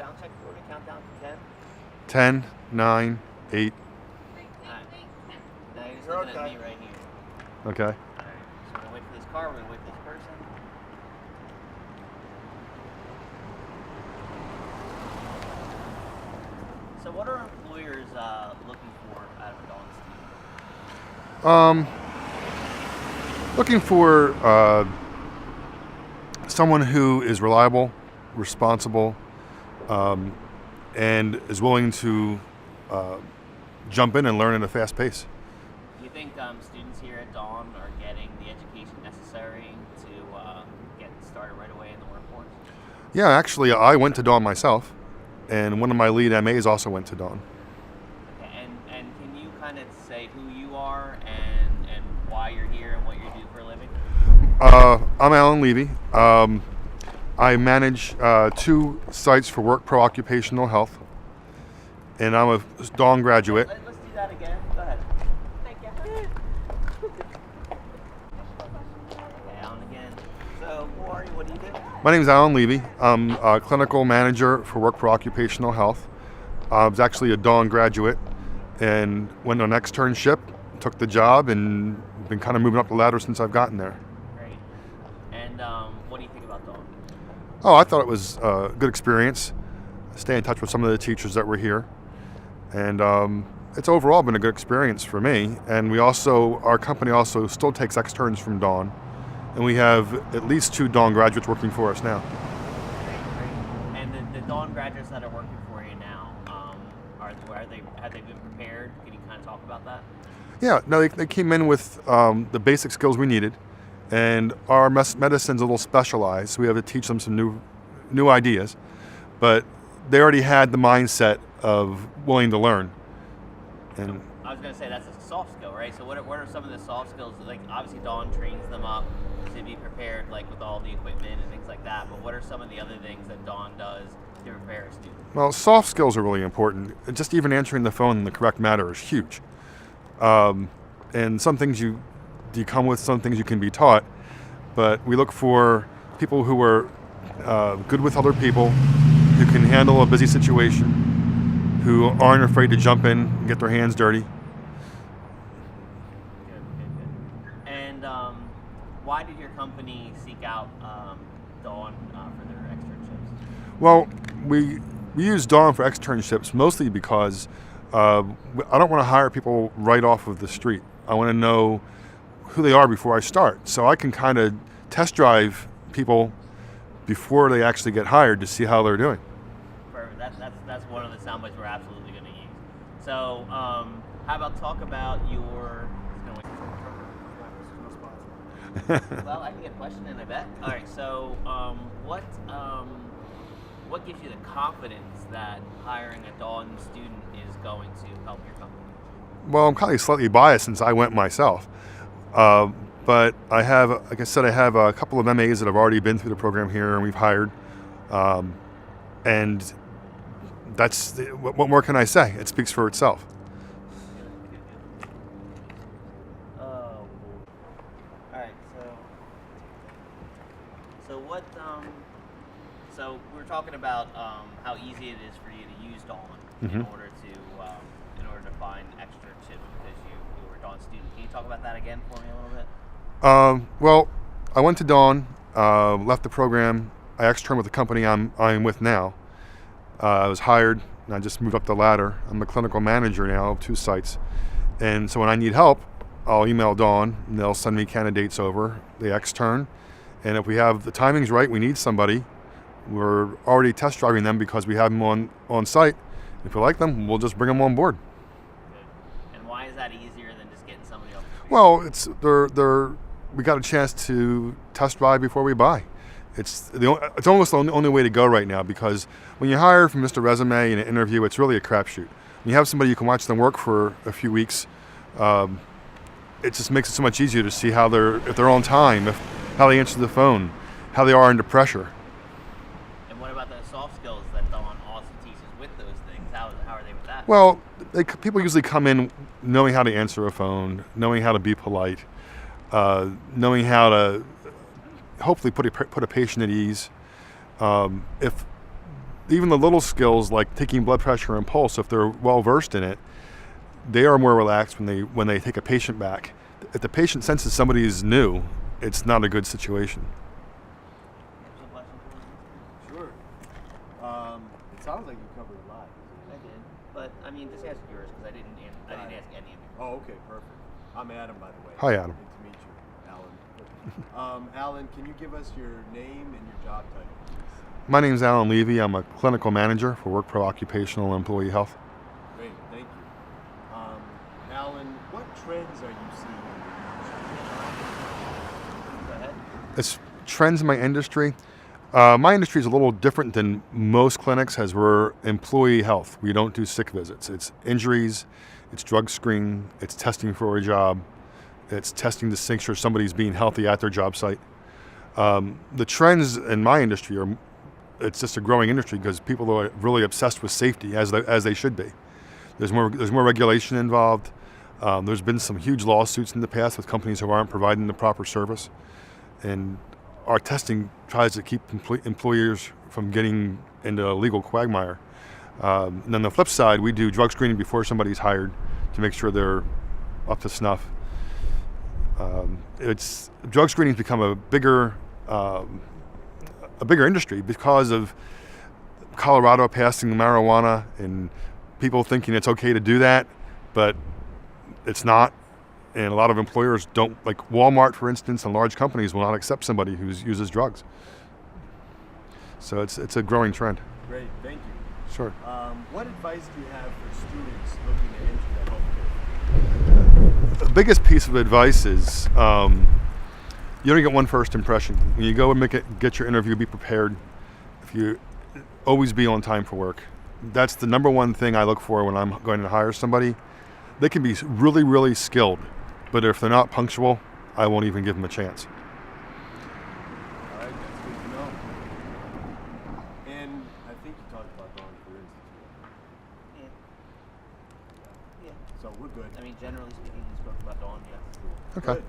sound check for me? Count down to 10. 10, 9, 8. Alright. Now you're just looking at me right here. Okay. Alright. So we're gonna wait for this car, we're gonna wait for this person. So what are employers looking for out of a Dawn student? Looking for someone who is reliable, responsible, and is willing to jump in and learn at a fast pace. Do you think students here at Dawn are getting the education necessary to get started right away in the workforce? Yeah, actually, I went to Dawn myself, and one of my lead MAs also went to Dawn. And can you kind of say who you are and why you're here and what you do for a living? I'm Alan Levy. I manage 2 sites for Work Pro Occupational Health, and I'm a Dawn graduate. Let's do that again. Go ahead. Thank you. Okay, Alan again. So who are you? What do you do? My name is Alan Levy. I'm a clinical manager for Work Pro Occupational Health. I was actually a Dawn graduate and went on an externship, took the job, and been kind of moving up the ladder since I've gotten there. Great. And what do you think about Dawn? Oh, I thought it was a good experience. Stay in touch with some of the teachers that were here. And it's overall been a good experience for me. And our company also still takes externs from Dawn. And we have at least 2 Dawn graduates working for us now. Great. And the Dawn graduates that are working for you now, have they been prepared? Can you kind of talk about that? Yeah, no, they came in with the basic skills we needed. And our medicine's a little specialized, so we have to teach them some new ideas. But they already had the mindset of willing to learn. And I was going to say that's a soft skill, right? So what are some of the soft skills? Like obviously Dawn trains them up to be prepared, like with all the equipment and things like that. But what are some of the other things that Dawn does to prepare a student? well, soft skills are really important. Just even answering the phone in the correct manner is huge. And some things you come with, some things you can be taught. But we look for people who are good with other people, who can handle a busy situation, who aren't afraid to jump in and get their hands dirty. Good. And why did your company seek out Dawn for their externships? Well, we use Dawn for externships mostly because I don't want to hire people right off of the street. I want to know who they are before I start, so I can kind of test drive people before they actually get hired to see how they're doing. Perfect. That's one of the sound bites we're absolutely going to use. So how about talk about your... Well, I can get a question in, I bet. All right, so what gives you the confidence that hiring a Dawn student is going to help your company? Well, I'm kind of slightly biased since I went myself. But I have, like I said, I have a couple of MAs that have already been through the program here and we've hired. And what more can I say? It speaks for itself. Oh, all right. So what? So we were talking about how easy it is for you to use Dawn in order to find externships because you were a Dawn student. Can you talk about that again for me a little bit? Well, I went to Dawn, left the program. I externed with the company I'm with now. I was hired, and I just moved up the ladder. I'm a clinical manager now of 2 sites. And so when I need help, I'll email Dawn, and they'll send me candidates over. They extern. And if we have the timings right, we need somebody, we're already test driving them because we have them on site. If we like them, we'll just bring them on board. Good. And why is that easier than just getting somebody off the street? Well, we got a chance to test drive before we buy. It's almost the only way to go right now because when you hire from just a resume and an interview, it's really a crapshoot. When you have somebody you can watch them work for a few weeks, it just makes it so much easier to see if they're on time, how they answer the phone, how they are under pressure. And what about the soft skills that Dawn also teaches with those things? How are they with that? Well, people usually come in knowing how to answer a phone, knowing how to be polite, knowing how to hopefully put a patient at ease. If even the little skills like taking blood pressure and pulse, if they're well versed in it, they are more relaxed when they take a patient back. If the patient senses somebody is new, it's not a good situation. Sure. It sounds like you covered a lot. I did, but I mean, just ask yours because I didn't ask any of you. Oh, okay, perfect. I'm Adam, by the way. Hi, Adam. Good to meet you, Alan. Alan, can you give us your name and your job title, please? My name is Alan Levy. I'm a clinical manager for WorkPro Occupational and Employee Health. Great, thank you. Alan, what trends are you seeing in your industry? Go ahead. It's trends in my industry. My industry is a little different than most clinics as we're employee health. We don't do sick visits. It's injuries, it's drug screening, it's testing for a job, it's testing to make sure somebody's being healthy at their job site. The trends in my industry it's just a growing industry because people are really obsessed with safety as they should be. There's more regulation involved. There's been some huge lawsuits in the past with companies who aren't providing the proper service, and our testing tries to keep employers from getting into a legal quagmire. And then the flip side, we do drug screening before somebody's hired to make sure they're up to snuff. Drug screening's become a bigger industry because of Colorado passing marijuana and people thinking it's okay to do that, but it's not. And a lot of employers don't, like Walmart, for instance, and large companies will not accept somebody who uses drugs. So it's a growing trend. Great, thank you. Sure. What advice do you have for students looking to enter the healthcare field? The biggest piece of advice is you don't get one first impression. When you go and get your interview, be prepared. If you always be on time for work. That's the number one thing I look for when I'm going to hire somebody. They can be really, really skilled, but if they're not punctual, I won't even give them a chance. All right, that's good to know. And I think you talked about Dawn Career Institute. Yeah. So we're good. I mean, generally speaking, we spoke about Dawn. Yeah. Good. Okay.